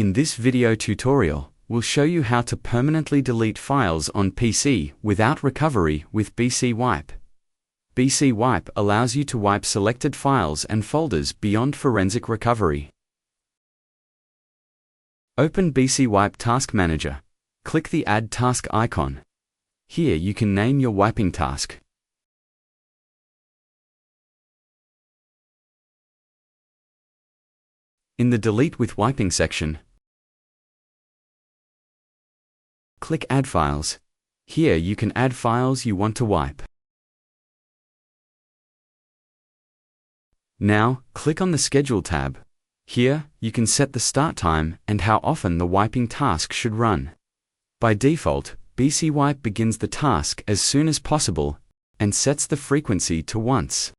In this video tutorial, we'll show you how to permanently delete files on PC without recovery with BCWipe. BCWipe allows you to wipe selected files and folders beyond forensic recovery. Open BCWipe Task Manager. Click the Add Task icon. Here you can name your wiping task. In the Delete with Wiping section, click Add Files. Here you can add files you want to wipe. Now, click on the Schedule tab. Here, you can set the start time and how often the wiping task should run. By default, BCWipe begins the task as soon as possible and sets the frequency to once.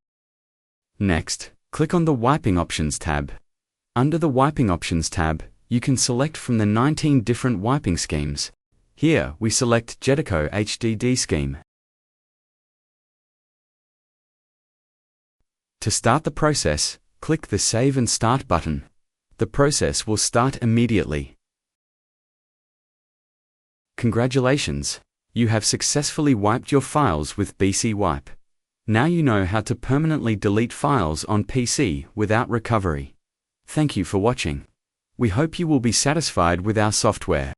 Next, click on the Wiping Options tab. Under the Wiping Options tab, you can select from the 19 different wiping schemes. Here, we select Jetico HDD scheme. To start the process, click the Save and Start button. The process will start immediately. Congratulations! You have successfully wiped your files with BCWipe. Now you know how to permanently delete files on PC without recovery. Thank you for watching. We hope you will be satisfied with our software.